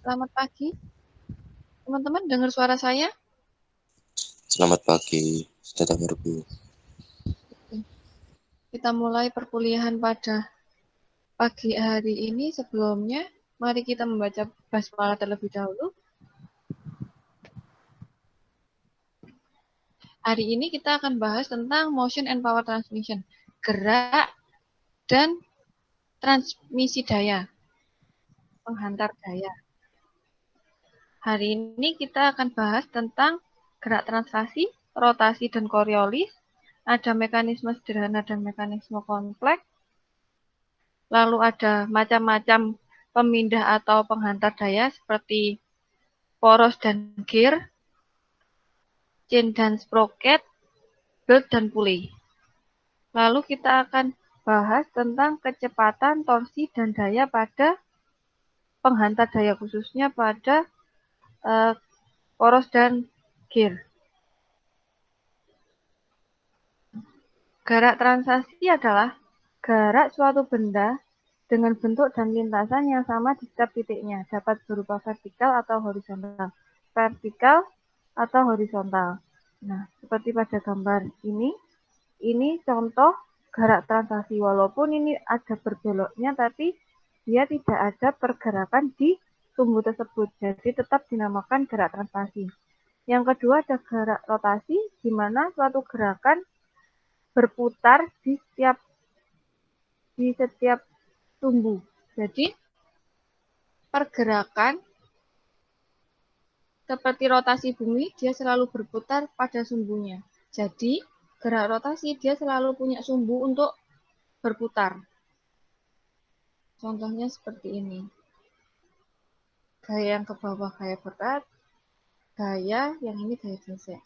Selamat pagi. Teman-teman dengar suara saya? Selamat pagi, saudaraku. Kita mulai perkuliahan pada pagi hari ini. Sebelumnya, mari kita membaca basmalah terlebih dahulu. Hari ini kita akan bahas tentang motion and power transmission, gerak dan transmisi daya, penghantar daya. Hari ini kita akan bahas tentang gerak translasi, rotasi, dan Coriolis. Ada mekanisme sederhana dan mekanisme kompleks. Lalu ada macam-macam pemindah atau penghantar daya seperti poros dan gear, chain dan sprocket, belt dan pulley. Lalu kita akan bahas tentang kecepatan, torsi, dan daya pada penghantar daya, khususnya pada poros dan gear. Gerak translasi adalah gerak suatu benda dengan bentuk dan lintasan yang sama di setiap titiknya, dapat berupa vertikal atau horizontal. Vertikal atau horizontal. Nah, seperti pada gambar ini contoh gerak translasi. Walaupun ini ada berbeloknya, tapi dia tidak ada pergerakan di tumbuh tersebut. Jadi tetap dinamakan gerak translasi. Yang kedua ada gerak rotasi, di mana suatu gerakan berputar di setiap tumbuh. Jadi pergerakan seperti rotasi bumi, dia selalu berputar pada sumbunya. Jadi gerak rotasi dia selalu punya sumbu untuk berputar. Contohnya seperti ini. Gaya yang ke bawah gaya berat, gaya yang ini gaya gesek.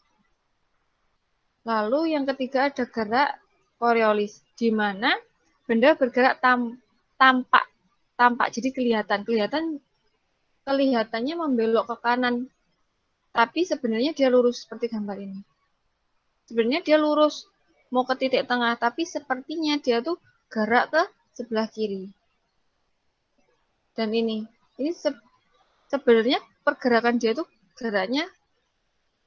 Lalu yang ketiga ada gerak Coriolis, di mana benda bergerak tampak. Jadi kelihatannya membelok ke kanan, tapi sebenarnya dia lurus seperti gambar ini. Sebenarnya dia lurus mau ke titik tengah, tapi sepertinya dia tuh gerak ke sebelah kiri. Dan ini sebenarnya pergerakan dia tuh geraknya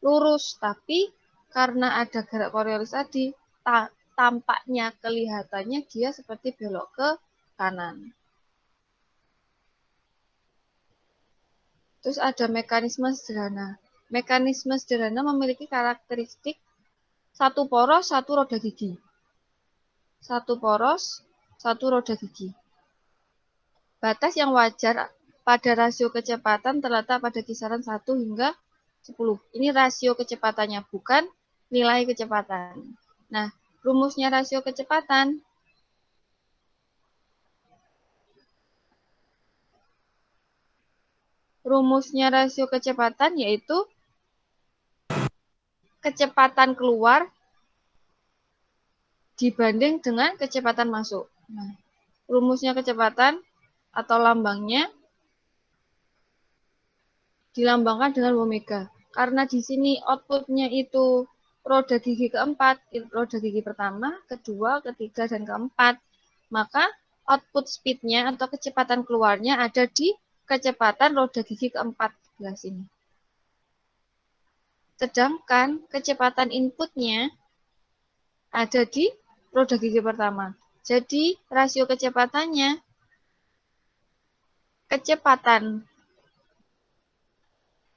lurus, tapi karena ada gerak Coriolis tadi, tampaknya kelihatannya dia seperti belok ke kanan. Terus ada mekanisme sederhana. Mekanisme sederhana memiliki karakteristik satu poros, satu roda gigi. Satu poros, satu roda gigi. Batas yang wajar pada rasio kecepatan terletak pada kisaran 1 hingga 10. Ini rasio kecepatannya, bukan nilai kecepatan. Nah, rumusnya rasio kecepatan. Rumusnya rasio kecepatan yaitu kecepatan keluar dibanding dengan kecepatan masuk. Nah, rumusnya kecepatan atau lambangnya dilambangkan dengan omega. Karena di sini outputnya itu roda gigi keempat, roda gigi pertama, kedua, ketiga, dan keempat. Maka output speed-nya atau kecepatan keluarnya ada di kecepatan roda gigi keempat sebelah sini. Sedangkan kecepatan inputnya ada di roda gigi pertama. Jadi rasio kecepatannya kecepatan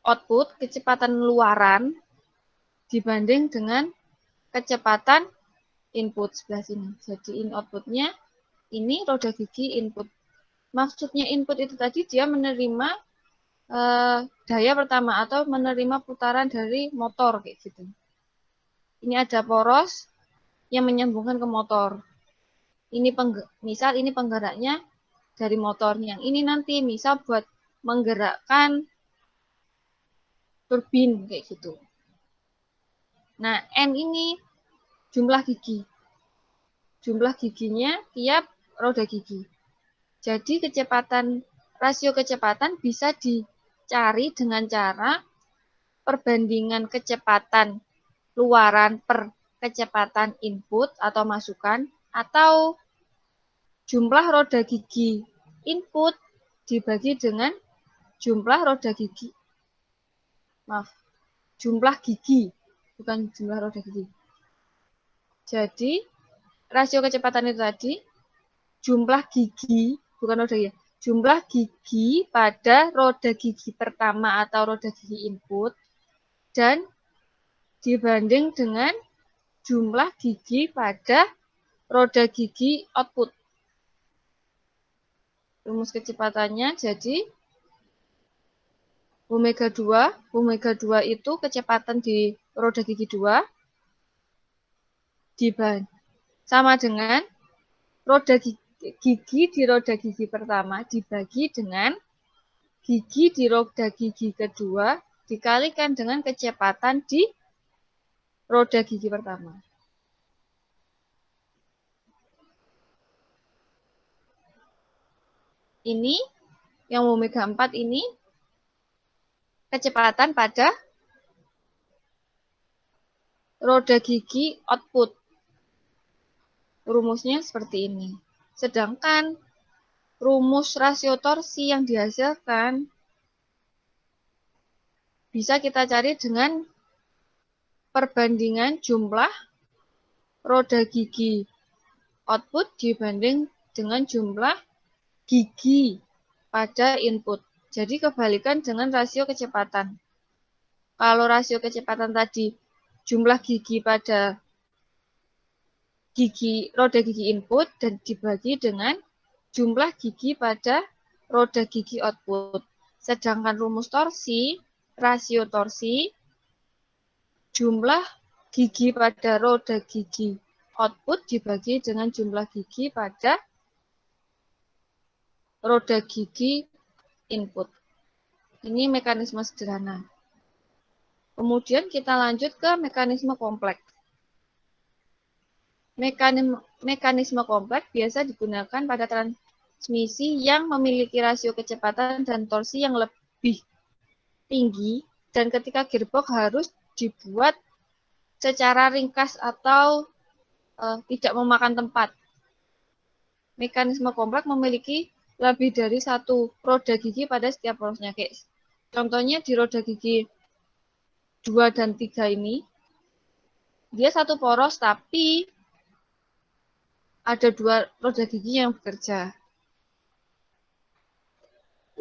output, kecepatan luaran dibanding dengan kecepatan input sebelah sini. Jadi outputnya ini roda gigi input. Maksudnya input itu tadi dia menerima daya pertama atau menerima putaran dari motor kayak gitu. Ini ada poros yang menyambungkan ke motor. Misal ini penggeraknya dari motornya. Yang ini nanti misal buat menggerakkan turbin kayak gitu. Nah, N ini jumlah gigi. Jumlah giginya tiap roda gigi. Jadi rasio kecepatan bisa dicari dengan cara perbandingan kecepatan luaran per kecepatan input atau masukan, atau jumlah roda gigi input dibagi dengan jumlah roda gigi. Maaf, jumlah gigi, bukan jumlah roda gigi. Jadi, rasio kecepatan itu tadi, jumlah gigi, bukan roda ya, jumlah gigi pada roda gigi pertama atau roda gigi input, dan dibanding dengan jumlah gigi pada roda gigi output. Rumus kecepatannya jadi omega 2 itu kecepatan di roda gigi 2 sama dengan roda gigi di roda gigi pertama dibagi dengan gigi di roda gigi kedua dikalikan dengan kecepatan di roda gigi pertama. Ini yang omega 4 ini kecepatan pada roda gigi output. Rumusnya seperti ini. Sedangkan rumus rasio torsi yang dihasilkan bisa kita cari dengan perbandingan jumlah roda gigi output dibanding dengan jumlah gigi pada input. Jadi kebalikan dengan rasio kecepatan. Kalau rasio kecepatan tadi jumlah gigi pada roda gigi input dan dibagi dengan jumlah gigi pada roda gigi output. Sedangkan rumus torsi, rasio torsi, jumlah gigi pada roda gigi output dibagi dengan jumlah gigi pada roda gigi input. Ini mekanisme sederhana. Kemudian kita lanjut ke mekanisme kompleks. Mekanisme kompleks biasa digunakan pada transmisi yang memiliki rasio kecepatan dan torsi yang lebih tinggi dan ketika gearbox harus dibuat secara ringkas atau tidak memakan tempat. Mekanisme kompleks memiliki lebih dari satu roda gigi pada setiap porosnya. Contohnya di roda gigi 2 dan 3 ini, dia satu poros tapi ada 2 roda gigi yang bekerja.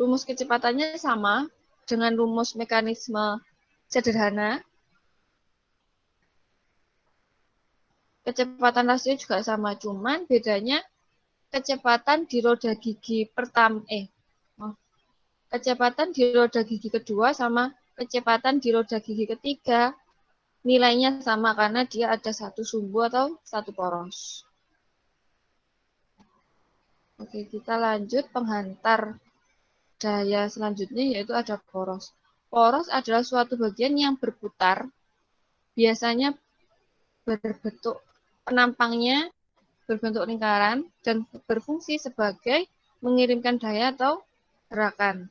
Rumus kecepatannya sama dengan rumus mekanisme sederhana. Kecepatan rasio juga sama, cuman bedanya kecepatan di roda gigi kecepatan di roda gigi kedua sama kecepatan di roda gigi ketiga nilainya sama karena dia ada satu sumbu atau satu poros. Oke, kita lanjut penghantar daya selanjutnya yaitu ada poros. Poros adalah suatu bagian yang berputar, biasanya berbentuk penampangnya berbentuk lingkaran dan berfungsi sebagai mengirimkan daya atau gerakan.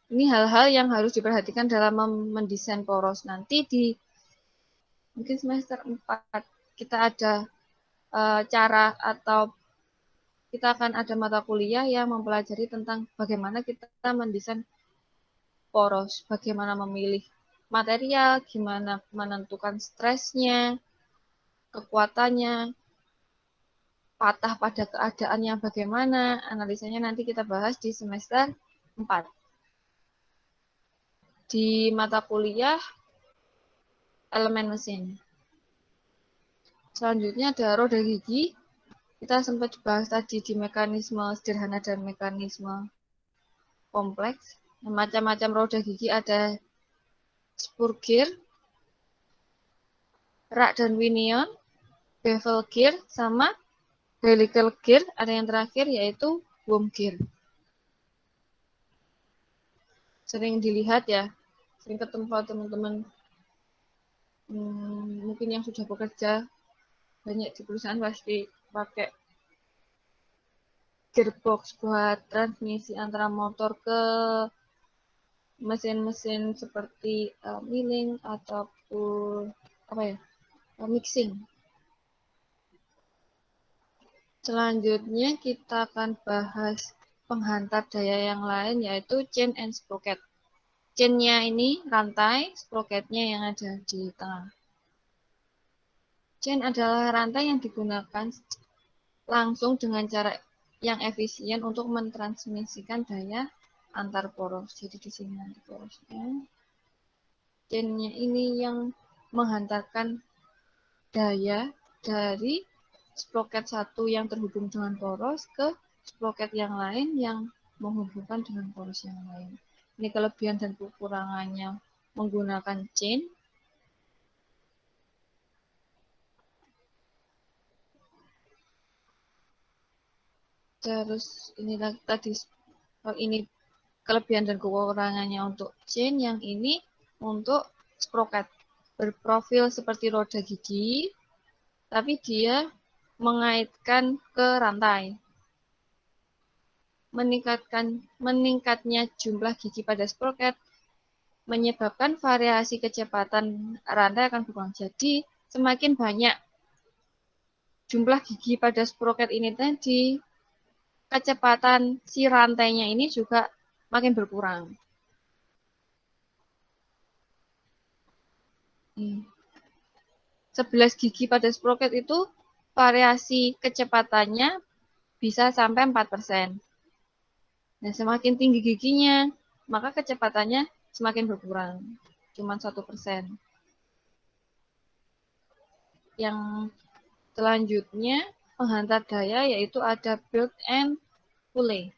Ini hal-hal yang harus diperhatikan dalam mendesain poros. Nanti di mungkin semester 4 kita ada cara atau kita akan ada mata kuliah yang mempelajari tentang bagaimana kita mendesain poros, bagaimana memilih material, gimana menentukan stresnya, kekuatannya, patah pada keadaannya bagaimana, analisanya nanti kita bahas di semester 4. Di mata kuliah elemen mesin. Selanjutnya ada roda gigi. Kita sempat bahas tadi di mekanisme sederhana dan mekanisme kompleks. Macam-macam roda gigi ada spur gear, rak dan pinion, bevel gear, sama helical gear. Ada yang terakhir yaitu worm gear. Sering dilihat ya, sering ketemu teman-teman mungkin yang sudah bekerja banyak di perusahaan pasti pakai gearbox buat transmisi antara motor ke mesin-mesin seperti milling ataupun mixing. Selanjutnya kita akan bahas penghantar daya yang lain yaitu chain and sprocket. Chain-nya ini rantai, sprocket-nya yang ada di tengah. Chain adalah rantai yang digunakan langsung dengan cara yang efisien untuk mentransmisikan daya antar poros. Jadi di sini nanti porosnya. Chain-nya ini yang menghantarkan daya dari sprocket satu yang terhubung dengan poros ke sprocket yang lain yang menghubungkan dengan poros yang lain. Ini kelebihan dan kekurangannya menggunakan chain. Terus ini tadi ini kelebihan dan kekurangannya untuk chain, yang ini untuk sprocket. Berprofil seperti roda gigi, tapi dia mengaitkan ke rantai. Meningkatnya jumlah gigi pada sprocket menyebabkan variasi kecepatan rantai akan berkurang. Jadi, semakin banyak jumlah gigi pada sprocket ini tadi, kecepatan si rantainya ini juga makin berkurang. 11 gigi pada sprocket itu variasi kecepatannya bisa sampai 4%. Nah, semakin tinggi giginya, maka kecepatannya semakin berkurang. Cuma 1%. Yang selanjutnya, penghantar daya yaitu ada belt and pulley.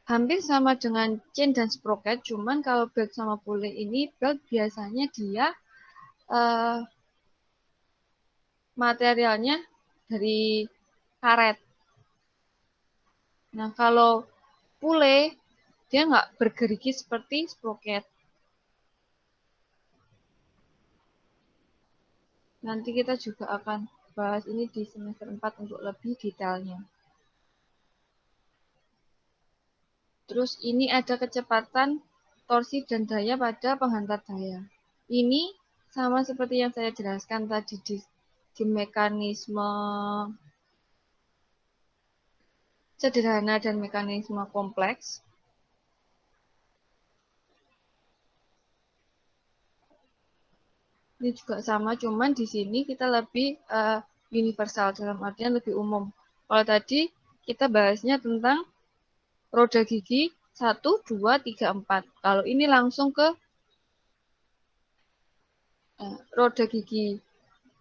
Hampir sama dengan chain dan sprocket, cuman kalau belt sama pulley ini, belt biasanya dia materialnya dari karet. Nah, kalau pulley, dia nggak bergerigi seperti sprocket. Nanti kita juga akan bahas ini di semester 4 untuk lebih detailnya. Terus ini ada kecepatan, torsi, dan daya pada penghantar daya. Ini sama seperti yang saya jelaskan tadi di mekanisme sederhana dan mekanisme kompleks. Ini juga sama, cuman di sini kita lebih universal, dalam artian lebih umum. Kalau tadi kita bahasnya tentang roda gigi 1, 2, 3, 4. Kalau ini langsung ke roda gigi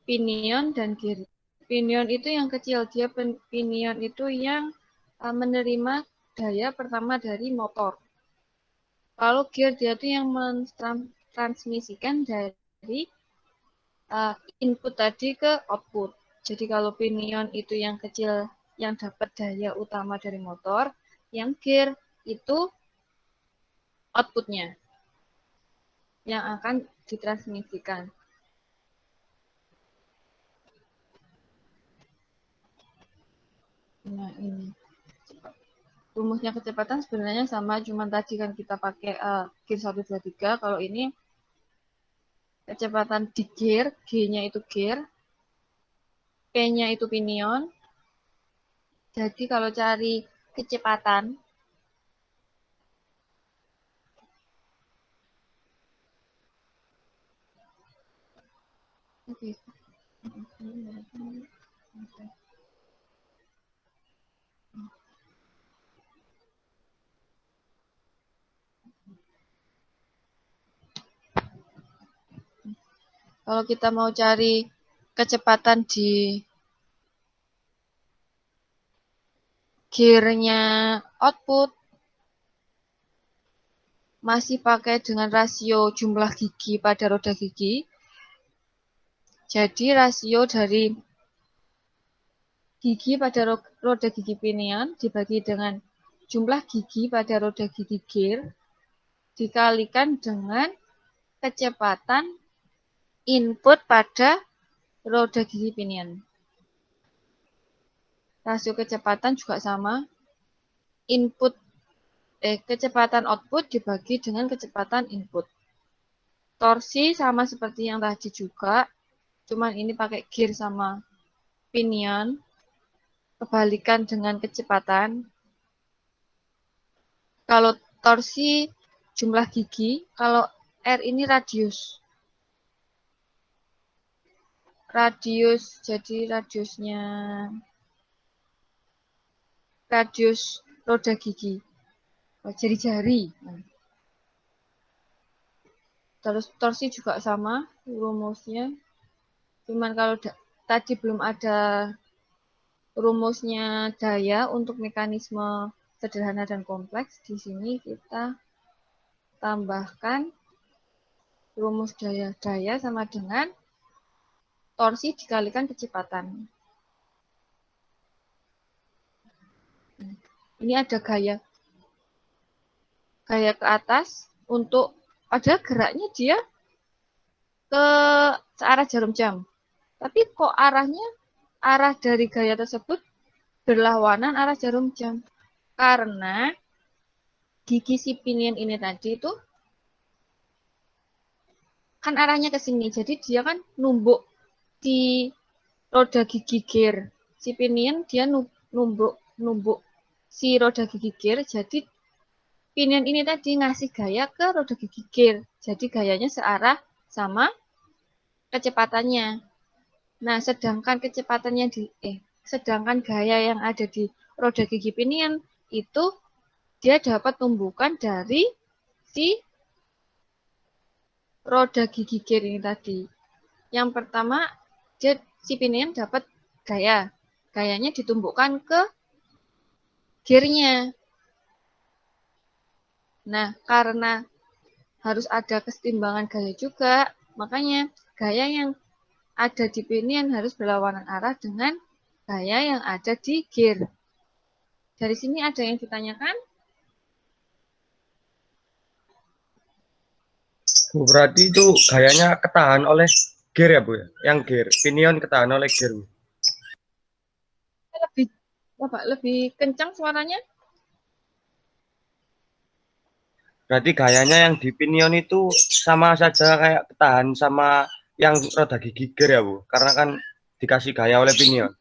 pinion dan gear. Pinion itu yang kecil, dia pinion itu yang menerima daya pertama dari motor. Kalau gear dia itu yang mentransmisikan dari input tadi ke output. Jadi kalau pinion itu yang kecil yang dapat daya utama dari motor, yang gear itu outputnya yang akan ditransmisikan. Nah, ini rumusnya kecepatan sebenarnya sama, cuman tadi kan kita pakai gear 1, 2, 3. Kalau ini kecepatan di gear, G-nya itu gear, P-nya itu pinion. Jadi kalau cari kecepatan, kalau kita mau cari kecepatan di gear-nya output, masih pakai dengan rasio jumlah gigi pada roda gigi. Jadi rasio dari gigi pada roda gigi pinion dibagi dengan jumlah gigi pada roda gigi gear dikalikan dengan kecepatan input pada roda gigi pinion. Rasio kecepatan juga sama. Kecepatan output dibagi dengan kecepatan input. Torsi sama seperti yang tadi juga, cuman ini pakai gear sama pinion. kebalikan dengan kecepatan. Kalau torsi jumlah gigi, kalau R ini radius. Jadi radius roda gigi. Jari-jari. Terus torsi juga sama rumusnya. Cuman kalau tadi belum ada rumusnya daya untuk mekanisme sederhana dan kompleks, di sini kita tambahkan rumus daya. Daya sama dengan torsi dikalikan kecepatan. Ini ada gaya. Gaya ke atas untuk pada geraknya dia ke searah jarum jam. Tapi kok arah dari gaya tersebut berlawanan arah jarum jam. Karena gigi si pinion ini tadi itu kan arahnya ke sini. Jadi dia kan numbuk di roda gigi gear. Si pinion dia numbuk si roda gigi gear. Jadi pinion ini tadi ngasih gaya ke roda gigi gear. Jadi gayanya searah sama kecepatannya. Nah, sedangkan sedangkan gaya yang ada di roda gigi pinion itu dia dapat tumbukan dari si roda gigi gear ini tadi. Yang pertama, si pinion dapat gaya. Gayanya ditumbukkan ke gearnya. Nah, karena harus ada kesetimbangan gaya juga, makanya gaya yang ada di pinion harus berlawanan arah dengan gaya yang ada di gear. Dari sini ada yang ditanyakan? Bu, berarti itu gayanya ketahan oleh gear ya, Bu ya? Yang gear, pinion ketahan oleh gear, Bu. Lebih kencang suaranya? Berarti gayanya yang di pinion itu sama saja kayak ketahan sama yang roda gigi gear ya, Bu? Karena kan dikasih gaya oleh pinion.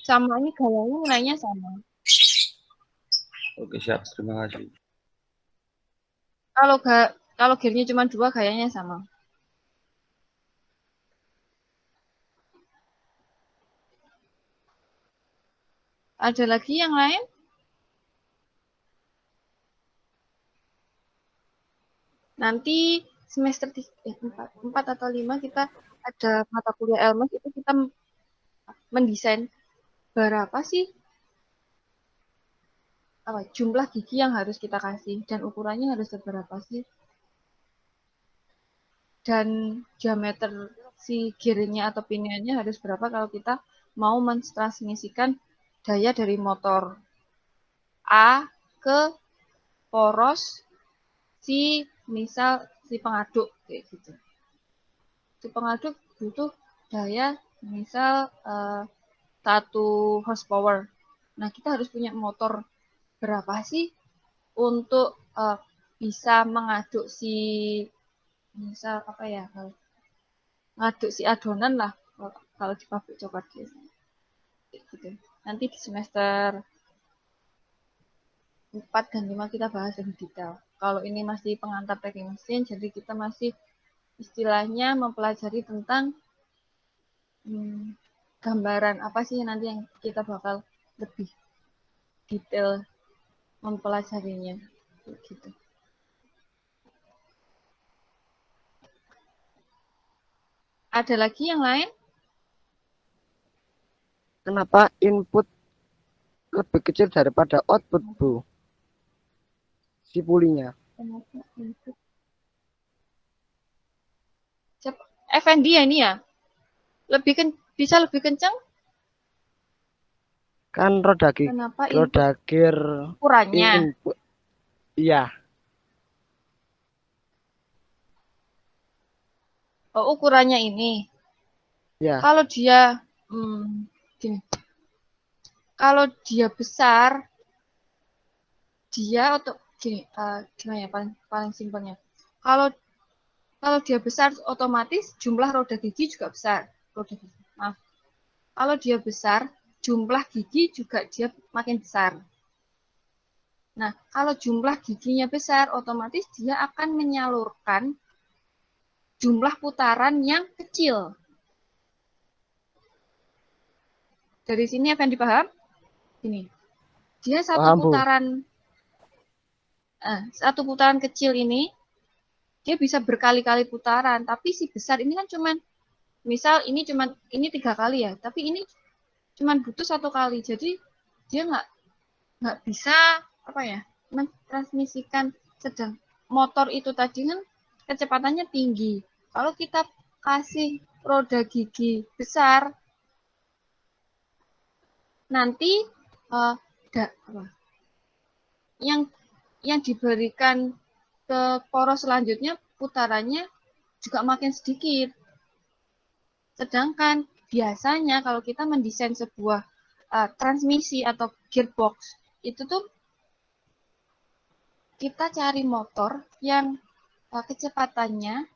Sama, ini gayanya nilainya sama. Oke, siap. Terima kasih. Kalau gearnya cuma 2, gayanya sama. Ada lagi yang lain? Nanti semester 4 atau 5 kita ada mata kuliah LMS, itu kita mendesain berapa sih jumlah gigi yang harus kita kasih dan ukurannya harus seberapa sih, dan diameter si gearnya atau pinionnya harus berapa kalau kita mau mentransmisikan daya dari motor A ke poros misal si pengaduk kayak gitu. Si pengaduk butuh daya misal 1 horsepower. Nah, kita harus punya motor berapa sih untuk bisa mengaduk si misal ngaduk si adonan lah kalau di pabrik coklat gitu. Nanti di semester 4 dan 5 kita bahas lebih detail. Kalau ini masih pengantar teknik mesin, jadi kita masih istilahnya mempelajari tentang gambaran apa sih nanti yang kita bakal lebih detail mempelajarinya. Gitu. Ada lagi yang lain? Kenapa input lebih kecil daripada output, Bu? Si pulinya. FND ya ini ya? Bisa lebih kencang? Kan roda gear ukurannya. Input. Iya. Oh, ukurannya ini. Ya. Kalau dia gini. Kalau dia besar, dia gini, gimana ya paling simpelnya. Kalau dia besar, otomatis jumlah roda gigi juga besar. kalau dia besar, jumlah gigi juga dia makin besar. Nah, kalau jumlah giginya besar, otomatis dia akan menyalurkan jumlah putaran yang kecil. Dari sini apa yang dipaham? Ini. Dia Paham, Bu. satu putaran kecil ini, dia bisa berkali-kali putaran. Tapi si besar ini kan cuman, misal ini 3 kali ya, tapi ini cuman butuh 1 kali. Jadi dia nggak bisa mentransmisikan, sedang motor itu tadi kan kecepatannya tinggi. Kalau kita kasih roda gigi besar, nanti yang diberikan ke poros selanjutnya putarannya juga makin sedikit. Sedangkan biasanya kalau kita mendesain sebuah transmisi atau gearbox, itu tuh kita cari motor yang kecepatannya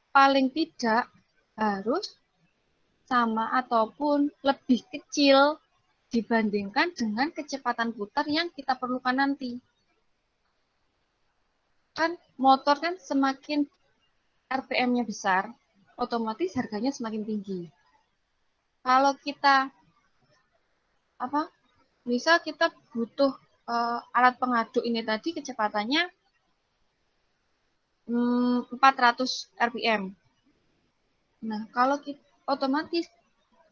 paling tidak harus sama ataupun lebih kecil dibandingkan dengan kecepatan putar yang kita perlukan nanti. Kan motor kan semakin RPM-nya besar, otomatis harganya semakin tinggi. Kalau kita misal kita butuh alat pengaduk ini tadi kecepatannya 400 RPM. Nah, kalau kita, otomatis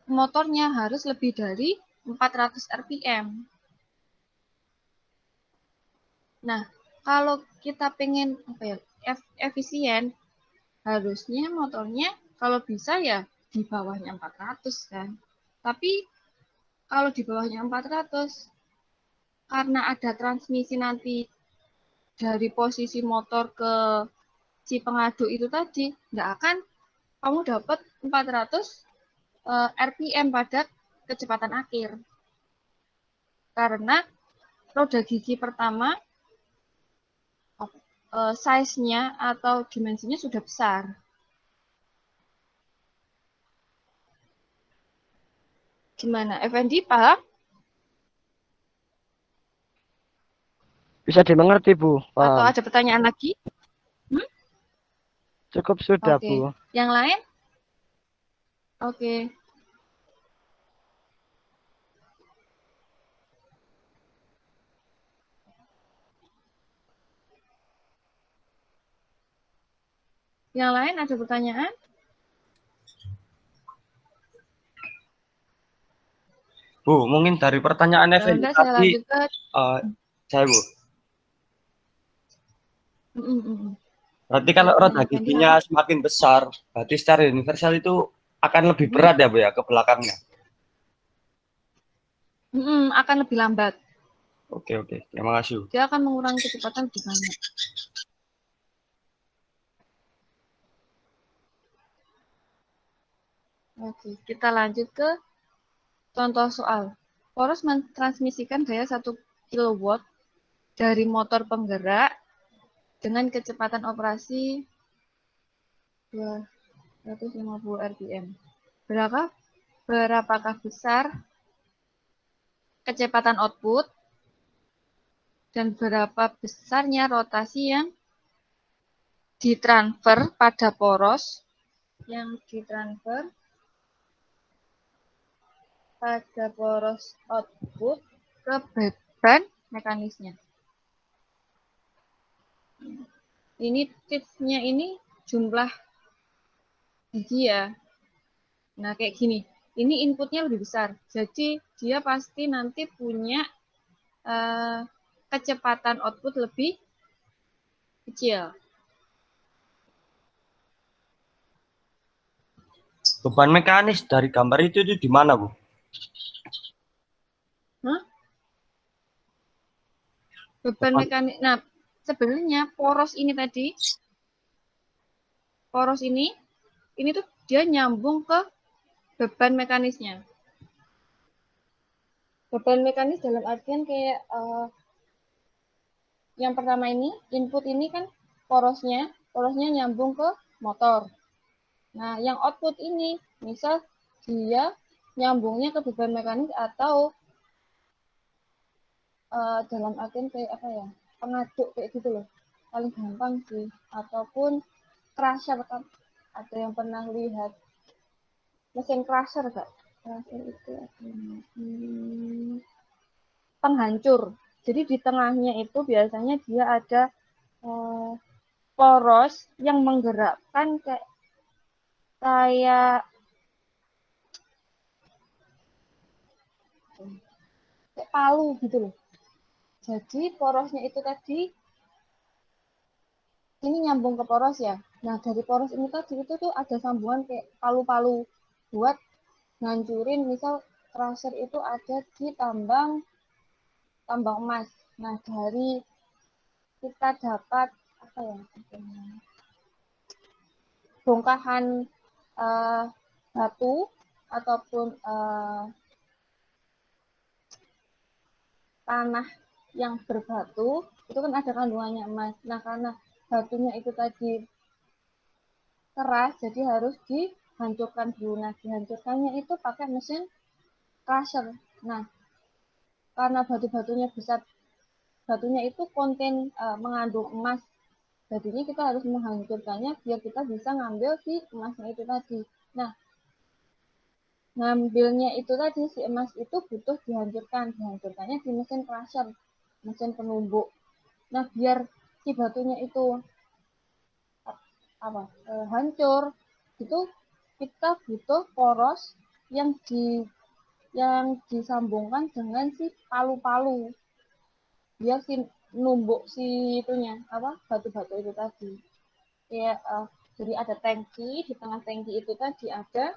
motornya harus lebih dari 400 RPM. Nah, kalau kita pengen efisien, harusnya motornya kalau bisa ya di bawahnya 400 kan. Tapi kalau di bawahnya 400, karena ada transmisi nanti dari posisi motor ke si pengaduk itu tadi, nggak akan kamu dapat 400 RPM pada kecepatan akhir. Karena roda gigi pertama size-nya atau dimensinya sudah besar. Gimana? Effendi, paham? Bisa dimengerti, Bu. Atau Paham. ada pertanyaan lagi? Cukup sudah, Oke. Bu. Yang lain? Oke. Yang lain ada pertanyaan? Bu, mungkin dari pertanyaan Effendi Enggak, saya tadi, lanjut ke... saya Bu. Berarti kalau Pertanyaan roda Effendi giginya semakin besar, berarti secara universal itu akan lebih berat ya Bu ya ke belakangnya. Akan lebih lambat. Oke, terima kasih. Dia akan mengurangi kecepatan lebih banyak. Oke, kita lanjut ke contoh soal. Poros mentransmisikan daya 1 kW dari motor penggerak dengan kecepatan operasi 250 RPM. Berapakah besar kecepatan output dan berapa besarnya rotasi yang ditransfer pada poros output ke beban mekanisnya. Ini tipsnya ini jumlah gigi ya. Nah, kayak gini. Ini inputnya lebih besar. Jadi, dia pasti nanti punya kecepatan output lebih kecil. Beban mekanis dari gambar itu di mana, Bu? Beban mekanis. Nah, sebenarnya poros ini tadi, ini tuh dia nyambung ke beban mekanisnya. Beban mekanis dalam artian kayak yang pertama ini, input ini kan porosnya nyambung ke motor. Nah, yang output ini, misal dia nyambungnya ke beban mekanis atau dalam artian kayak apa ya, pengaduk kayak gitu loh, paling gampang sih. Ataupun crusher, kan ada yang pernah lihat mesin crusher gak? Crusher itu penghancur. Jadi di tengahnya itu biasanya dia ada eh, poros yang menggerakkan kayak kayak palu gitu loh. Jadi porosnya itu tadi ini nyambung ke poros ya. Nah, dari poros ini tadi itu tuh ada sambungan kayak palu-palu buat ngancurin, misal crusher itu ada di tambang tambang emas. Nah, dari kita dapat apa ya? Bongkahan uh, batu ataupun tanah yang berbatu itu kan ada kandungannya emas. Nah, karena batunya itu tadi keras, jadi harus dihancurkan dulu. Nah, dihancurkannya itu pakai mesin crusher. Nah, karena batu-batunya besar, batunya itu mengandung emas. Jadinya kita harus menghancurkannya biar kita bisa ngambil si emasnya itu tadi. Nah, ngambilnya itu tadi, si emas itu butuh dihancurkan. Dihancurkannya di mesin crusher, mesin penumbuk. Nah, biar si batunya itu hancur, itu kita butuh poros yang disambungkan dengan si palu-palu biar si numbuk si itunya batu-batu itu tadi. Ya, jadi ada tangki, di tengah tangki itu tadi ada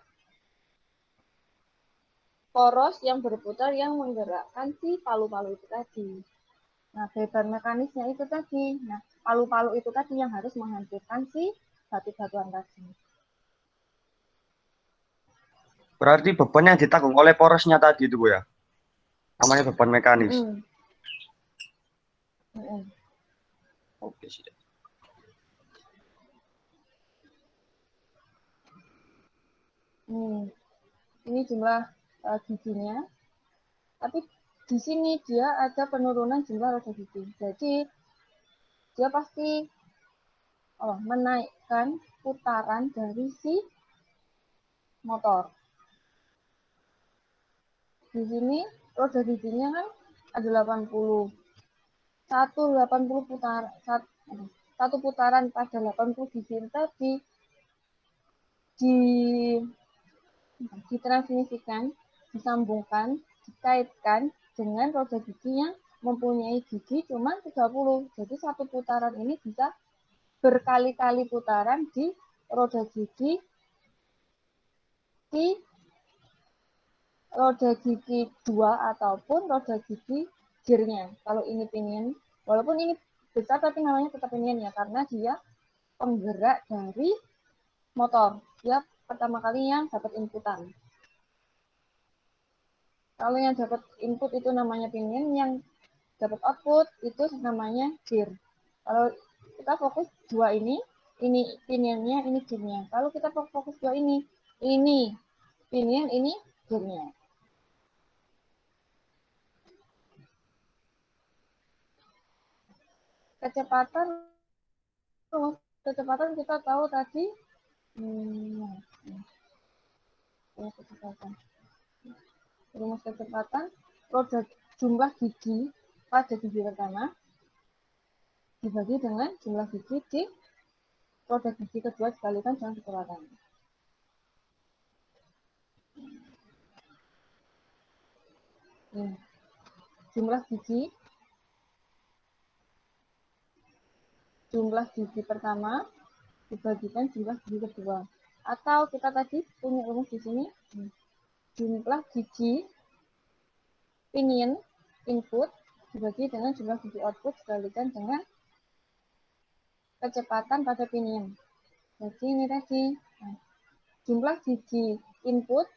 poros yang berputar yang menggerakkan si palu-palu itu tadi. Nah, beban mekanisnya itu tadi. Nah, palu-palu itu tadi yang harus menghancurkan si batu-batuan tadi. Berarti beban yang ditanggung oleh porosnya tadi itu, Bu ya. Namanya beban mekanis. Oke, sih. Ini jumlah giginya. Tapi di sini dia ada penurunan jumlah roda gigi. Jadi dia pasti menaikkan putaran dari si motor. Di sini roda giginya kan ada 80. 80 putaran, satu putaran pada 80 gigi tadi ditransmisikan, disambungkan, dikaitkan dengan roda gigi yang mempunyai gigi cuma 30. Jadi satu putaran ini bisa berkali-kali putaran di roda gigi roda gigi 2 ataupun roda gigi gearnya. Kalau ini pinion, walaupun ini besar tapi namanya tetap pinion ya, karena dia penggerak dari motor. Dia pertama kali yang dapat inputan. Kalau yang dapat input itu namanya pinion, yang dapat output itu namanya gear. Kalau kita fokus dua ini pinionnya, ini gearnya. Kalau kita fokus dua ini pinion, ini gearnya. Kecepatan kita tahu tadi rumus kecepatan roda jumlah gigi pada gigi pertama dibagi dengan jumlah gigi di roda gigi kedua dikalikan dengan kecepatan. Jumlah gigi pertama dibagikan jumlah gigi kedua. Atau kita tadi punya rumus di sini, jumlah gigi pinion input dibagi dengan jumlah gigi output dikalikan dengan kecepatan pada pinion. Jadi ini tadi, jumlah gigi input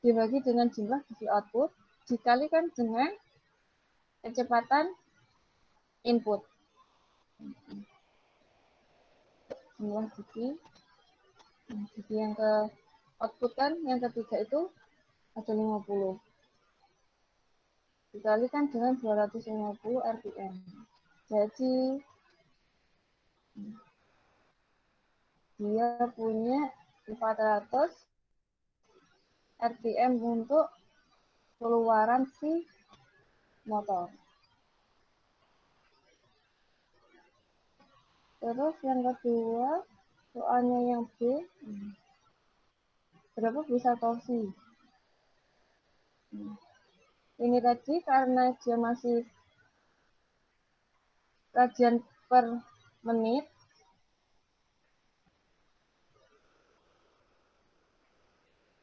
dibagi dengan jumlah gigi output dikalikan dengan kecepatan input. Jumlah gigi yang ke output kan yang ketiga itu ada 50. Dikalikan dengan 250 RPM. Jadi dia punya 400 RPM untuk keluaran si motor. Terus yang kedua, soalnya yang B, berapa bisa torsi? Ini tadi karena dia masih radian per menit,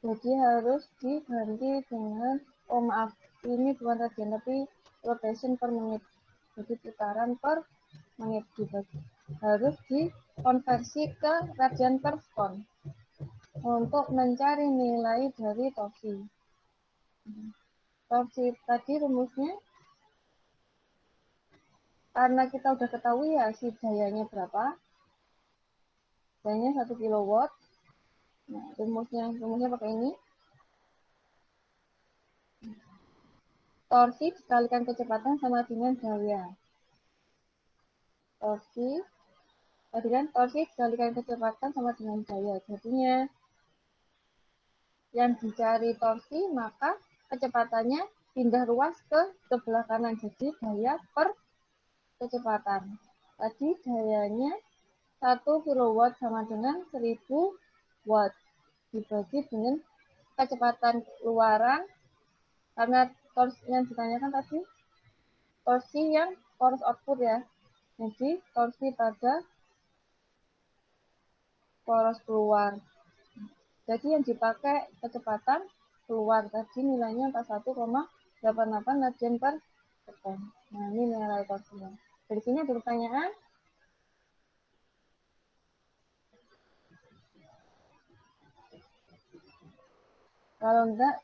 jadi harus diganti dengan, oh maaf, ini bukan radian tapi rotation per menit. Jadi putaran per menit dibagi. Harus dikonversi ke radian per sekon untuk mencari nilai dari torsi. Torsi tadi rumusnya, karena kita udah ketahui ya si dayanya berapa, dayanya 1 kW. Nah, rumusnya pakai ini. Torsi dikalikan kecepatan sama dengan daya. Torsi dikalikan kecepatan sama dengan daya. Jadinya yang dicari torsi, maka kecepatannya pindah ruas ke sebelah kanan. Jadi daya per kecepatan. Tadi dayanya 1 kW sama dengan 1000 watt. Dibagi dengan kecepatan keluaran, karena torsi yang ditanyakan tadi torsi yang poros output ya. Jadi torsi pada poros keluar. Jadi yang dipakai kecepatan keluar tadi nilainya 41,88 radian per sekon. Nah, ini nilai torsinya. Dari sini ada pertanyaan? Kalau enggak,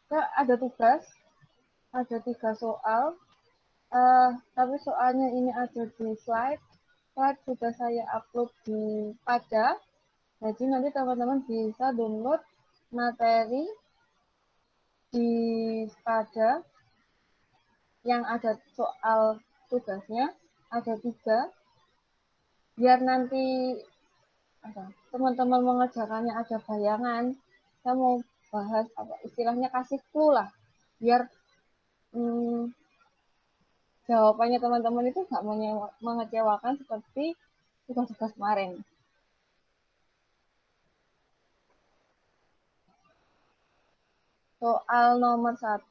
ada tugas, ada 3 soal. Tapi soalnya ini ada di slide. Slide sudah saya upload di Pada. Jadi nanti teman-teman bisa download materi di Pada yang ada soal tugasnya, ada 3. Biar nanti teman-teman mengerjakannya ada bayangan. Saya mau bahas istilahnya kasih clue lah. Biar jawabannya teman-teman itu nggak mengecewakan seperti tugas-tugas kemarin. Soal nomor 1,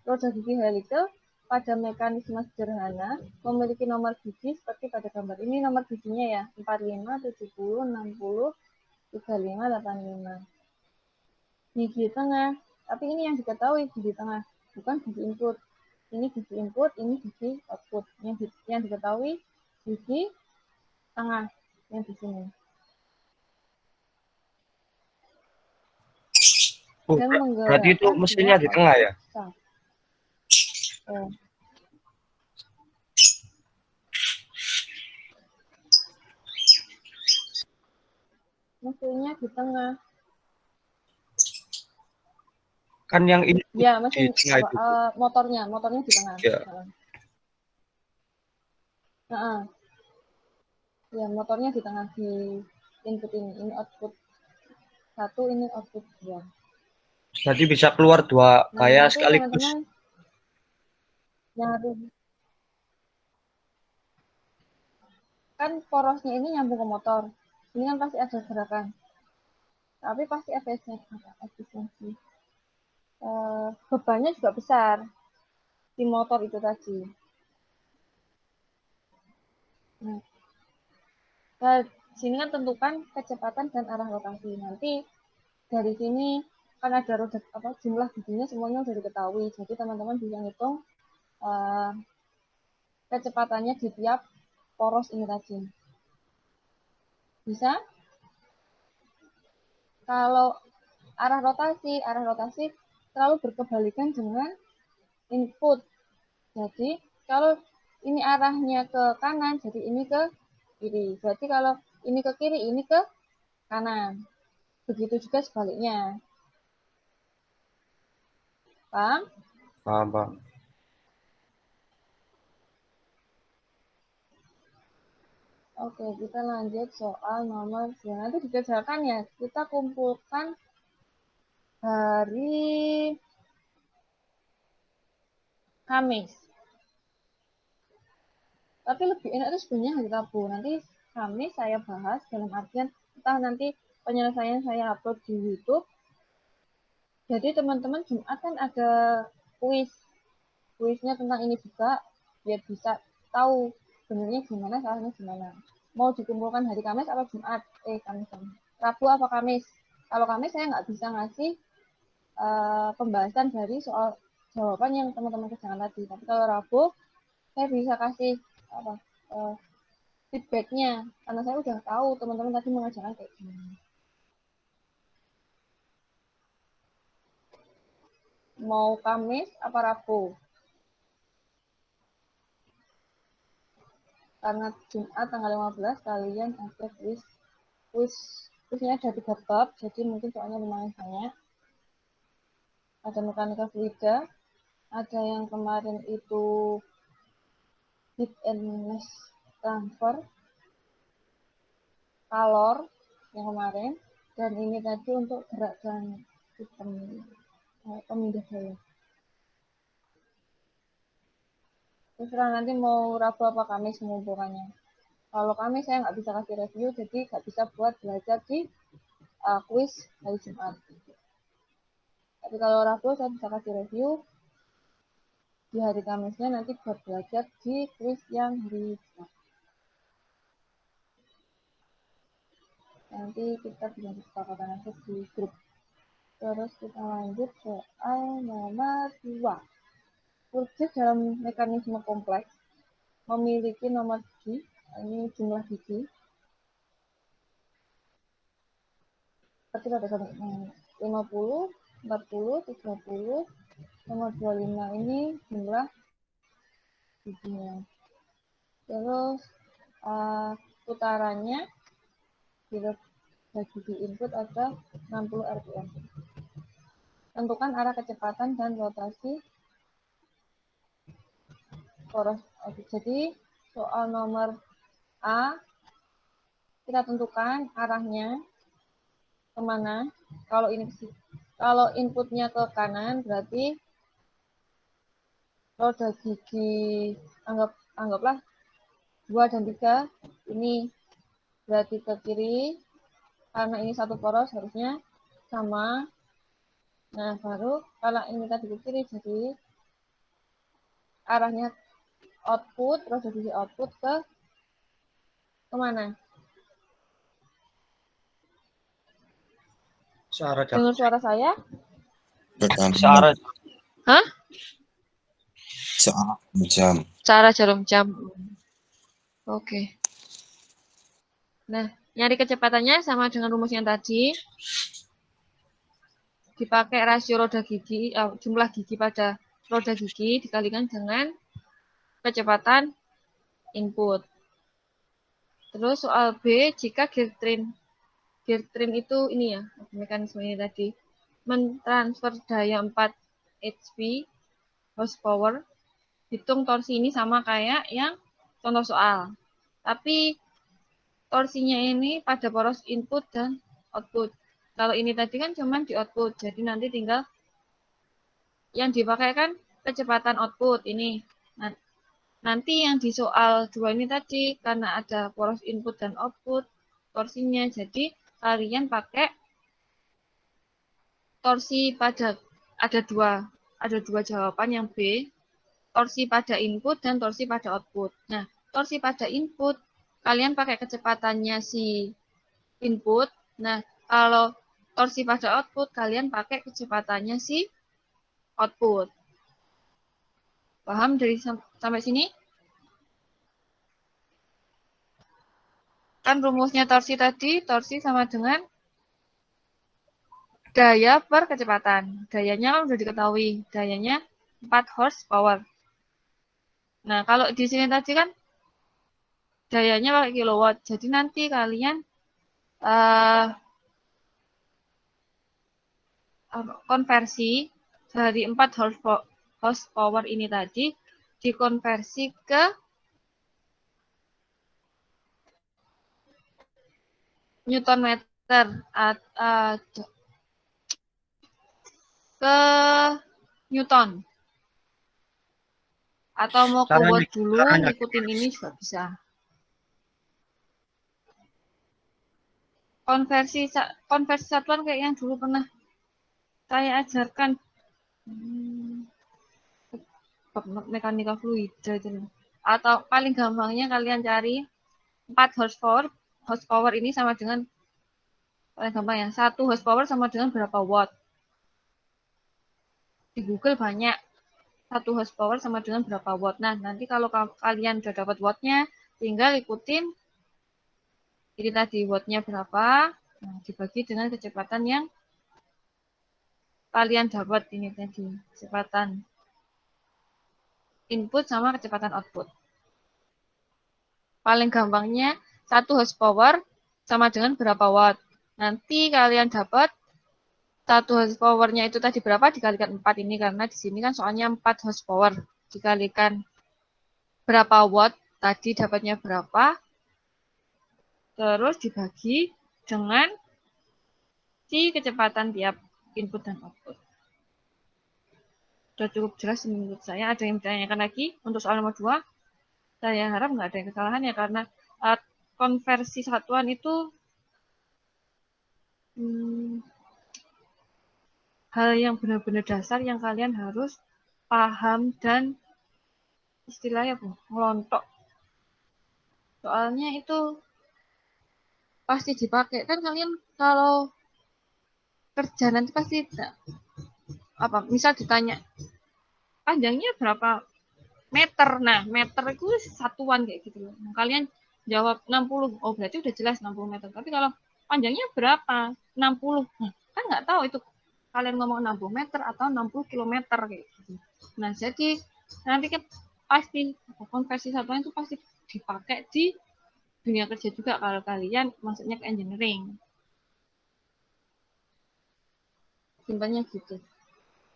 roda gigi helical pada mekanisme sederhana memiliki nomor gigi seperti pada gambar ini. Nomor giginya ya 45, 70, 60, 35, 85. Gigi tengah, tapi ini yang diketahui gigi tengah, bukan gigi input. Ini gigi input, ini gigi output. Yang diketahui gigi tengah yang di sini. Dan Berarti itu mesinnya di tengah ya? Mesinnya di tengah. Kan yang ini ya, mesin di tengah itu. motornya di tengah. Ya. Ya, motornya di tengah, di input ini output 1, ini output 2. Jadi bisa keluar 2 gaya sekaligus. Teman-teman yang harus, kan porosnya ini nyambung ke motor. Ini kan pasti ada gerakan. Tapi pasti efisiensi. Bebannya juga besar di motor itu tadi. Nah, sini kan tentukan kecepatan dan arah rotasi. Nanti dari sini kan ada jumlah giginya semuanya sudah diketahui. Jadi teman-teman bisa hitung kecepatannya di tiap poros ini tadi. Bisa? Kalau arah rotasi selalu berkebalikan dengan input. Jadi kalau ini arahnya ke kanan, jadi ini ke kiri. Berarti kalau ini ke kiri, ini ke kanan. Begitu juga sebaliknya. Paham? Paham, Pak. Oke, kita lanjut soal nomor 2. Nanti dikerjakan ya, kita kumpulkan hari Kamis. Tapi lebih enak itu sebenarnya hari Rabu. Nanti Kamis saya bahas dalam artian entah nanti penyelesaian saya upload di YouTube. Jadi teman-teman Jumat kan ada kuis. Kuisnya tentang ini juga, biar bisa tahu sebenarnya gimana, salahnya gimana. Mau dikumpulkan hari Kamis atau Jumat? Kamis. Rabu apa Kamis? Kalau Kamis saya nggak bisa ngasih pembahasan dari soal jawaban yang teman-teman kerjakan tadi. Tapi kalau Rabu, saya bisa kasih feedbacknya. Karena saya udah tahu teman-teman tadi mengajarkan kayak gimana. Mau Kamis apa Rabu? Karena Jumat tanggal 15 kalian ada kuisnya ada 3 bab, jadi mungkin soalnya lumayan banyak. Ada mekanika fluida, ada yang kemarin itu heat and mass transfer, kalor yang kemarin, dan ini tadi untuk gerak dan sistem pemindah daya. Terserah nanti mau Rabu apa Kamis mengumpulkannya. Kalau Kamis saya nggak bisa kasih review, jadi nggak bisa buat belajar di kuis hari Jumat. Tapi kalau Rabu saya bisa kasih review di hari Kamisnya nanti buat belajar di kuis yang hari Jumat. Nanti kita bisa kesepakatan aja di grup. Terus kita lanjut soal nomor 2. Kursus dalam mekanisme kompleks memiliki nomor gigi, ini jumlah gigi. Berarti ada 50, 40, 30, nomor 25 ini jumlah giginya. Terus putarannya bagi di input ada 60 rpm. Tentukan arah kecepatan dan rotasi poros. Jadi soal nomor A kita tentukan arahnya kemana. Kalau inputnya ke kanan berarti roda gigi anggaplah 2 dan 3 ini berarti ke kiri karena ini satu poros harusnya sama. Nah baru kalau ini tadi ke kiri jadi arahnya output, roda gigi output ke kemana? Dengar suara saya? Searah. Hah? Searah jam. Searah jarum jam. Oke. Nah, nyari kecepatannya sama dengan rumus yang tadi. Dipakai rasio roda gigi, jumlah gigi pada roda gigi dikalikan dengan kecepatan input. Terus soal B, jika gear train itu ini ya, mekanisme ini tadi, mentransfer daya 4 HP, horsepower, hitung torsi ini sama kayak yang contoh soal. Tapi torsinya ini pada poros input dan output. Kalau ini tadi kan cuma di output, jadi nanti tinggal yang dipakai kan kecepatan output ini. Nah, nanti yang di soal 2 ini tadi, karena ada poros input dan output, torsinya, jadi kalian pakai torsi pada, ada dua jawaban yang B, torsi pada input dan torsi pada output. Nah, torsi pada input, kalian pakai kecepatannya si input. Nah, kalau torsi pada output, kalian pakai kecepatannya si output. Paham dari sampai sini? Kan rumusnya torsi tadi, torsi sama dengan daya per kecepatan. Dayanya kan sudah diketahui, dayanya 4 horsepower. Nah, kalau di sini tadi kan dayanya pakai kilowatt. Jadi nanti kalian konversi dari 4 horsepower ini tadi dikonversi ke Newton meter ke Newton. Atau mau ke watt dulu, ngikutin ini juga bisa. Konversi satuan kayak yang dulu pernah saya ajarkan. Mekanika fluida itu. Atau paling gampangnya kalian cari 4 horsepower ini sama dengan, paling gampang ya, 1 horsepower sama dengan berapa watt. Di Google banyak 1 horsepower sama dengan berapa watt. Nah, nanti kalau kalian udah dapat wattnya, tinggal ikutin ini tadi wattnya berapa, nah, dibagi dengan kecepatan yang kalian dapat ini tadi, kecepatan input sama kecepatan output. Paling gampangnya 1 horsepower sama dengan berapa watt. Nanti kalian dapat 1 horsepower-nya itu tadi berapa dikalikan 4 ini, karena di sini kan soalnya 4 horsepower dikalikan berapa watt tadi dapatnya berapa, terus dibagi dengan si kecepatan tiap input dan output. Sudah cukup jelas menurut saya. Ada yang ditanyakan lagi untuk soal nomor 2? Saya harap nggak ada yang kesalahan ya, karena konversi satuan itu hal yang benar-benar dasar yang kalian harus paham dan istilahnya ngelontok. Soalnya itu pasti dipakai. Kan kalian kalau kerja nanti pasti misal ditanya panjangnya berapa meter. Nah, meter itu satuan kayak gitu loh. Nah, kalian jawab 60. Oh, berarti udah jelas 60 meter. Tapi kalau panjangnya berapa? 60. Nah, kan nggak tahu itu kalian ngomong 60 meter atau 60 kilometer kayak gitu. Nah, jadi nanti kan pasti konversi satuan itu pasti dipakai di dunia kerja juga kalau kalian maksudnya ke engineering. Simpelnya gitu.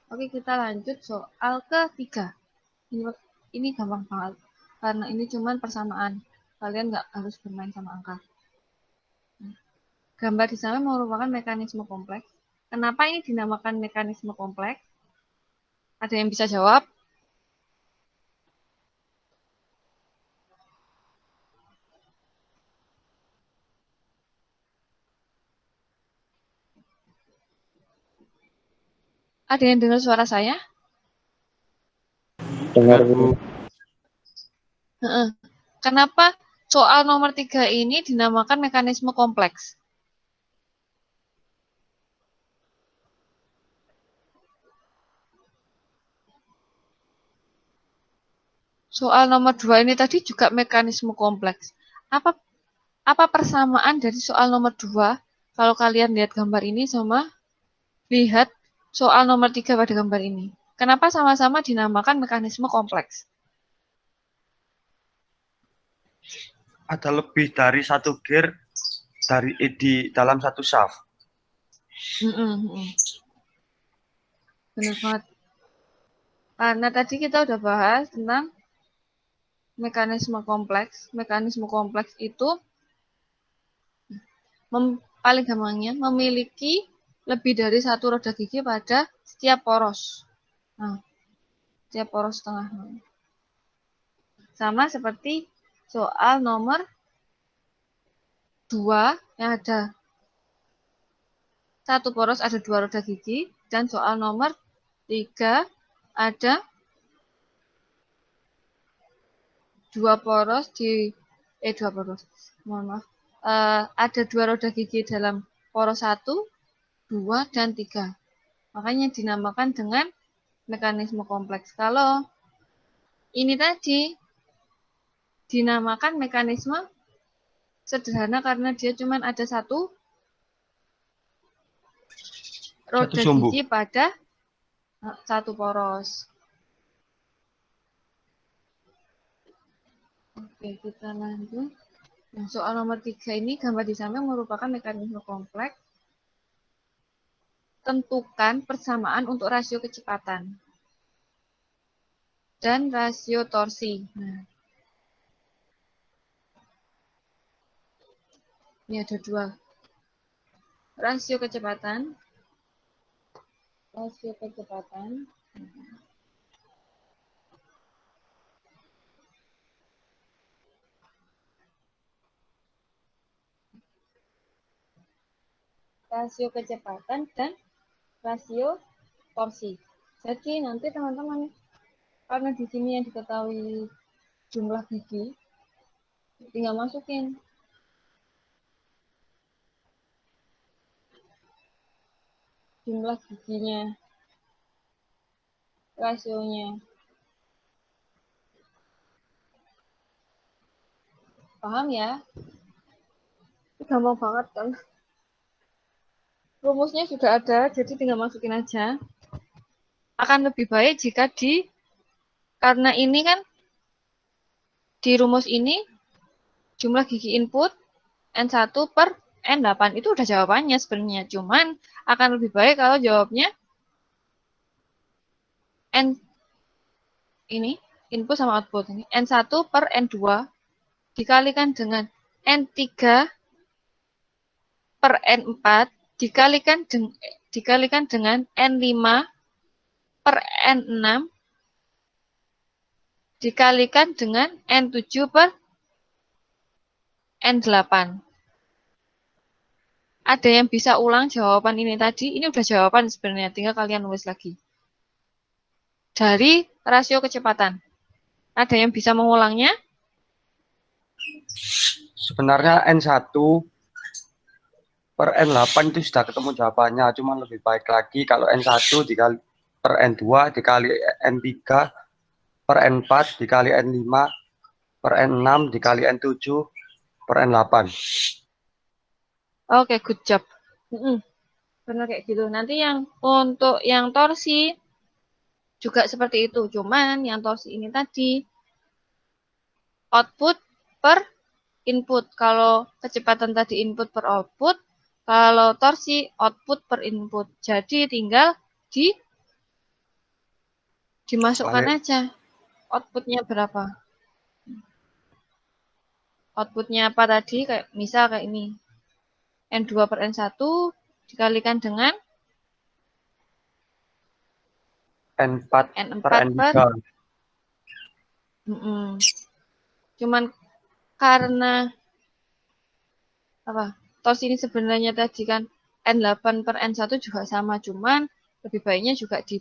Oke, kita lanjut soal ketiga. Ini gampang banget, karena ini cuman persamaan. Kalian nggak harus bermain sama angka. Gambar di sana merupakan mekanisme kompleks. Kenapa ini dinamakan mekanisme kompleks? Ada yang bisa jawab? Ada yang dengar suara saya? Dengar, Bu. Kenapa soal nomor 3 ini dinamakan mekanisme kompleks? Soal nomor 2 ini tadi juga mekanisme kompleks. Apa persamaan dari soal nomor 2 kalau kalian lihat gambar ini sama lihat soal nomor 3 pada gambar ini? Kenapa sama-sama dinamakan mekanisme kompleks? Ada lebih dari satu gear di dalam satu shaft. Benar banget. Karena tadi kita udah bahas tentang mekanisme kompleks. Mekanisme kompleks itu paling gampangnya memiliki lebih dari satu roda gigi pada setiap poros. Nah, setiap poros tengah. Sama seperti soal nomor 2 yang ada satu poros ada 2 roda gigi, dan soal nomor 3 ada 2 poros ada 2 roda gigi dalam poros 1, 2, dan 3. Makanya dinamakan dengan mekanisme kompleks. Kalau ini tadi dinamakan mekanisme sederhana karena dia cuma ada satu roda gigi pada satu poros. Oke, kita lanjut. Nah, soal nomor 3 ini gambar di samping merupakan mekanisme kompleks. tentukan persamaan untuk rasio kecepatan dan rasio torsi. Nah, ini ada dua. Rasio kecepatan. Rasio kecepatan dan rasio torsi. Jadi nanti teman-teman, karena di sini yang diketahui jumlah gigi, tinggal masukin jumlah giginya, rasionya. Paham ya? Itu gampang banget kan? Rumusnya sudah ada, jadi tinggal masukin aja. Akan lebih baik jika karena ini kan di rumus ini jumlah gigi input N1 per N8 itu udah jawabannya sebenarnya. Cuman akan lebih baik kalau jawabnya N ini input sama output ini N1 per N2 dikalikan dengan N3 per N4 dikalikan dengan N5 per N6 dikalikan dengan N7 per N8. Ada yang bisa ulang jawaban ini tadi? Ini udah jawaban sebenarnya, tinggal kalian nulis lagi. Dari rasio kecepatan. Ada yang bisa mengulangnya? Sebenarnya N1 per N8 itu sudah ketemu jawabannya, cuma lebih baik lagi kalau N1 dikali per N2 dikali N3 per N4 dikali N5 per N6 dikali N7 per N8. Oke, good job. Benar kayak gitu. Nanti yang untuk yang torsi juga seperti itu. Cuman yang torsi ini tadi output per input. Kalau kecepatan tadi input per output, kalau torsi output per input. Jadi tinggal dimasukkan aja outputnya berapa. Outputnya apa tadi? Kayak misal kayak ini. N2 per N1 dikalikan dengan N4 per N3. Cuman karena apa? Torsi ini sebenarnya tadi kan N8 per N1 juga sama, cuman lebih baiknya juga di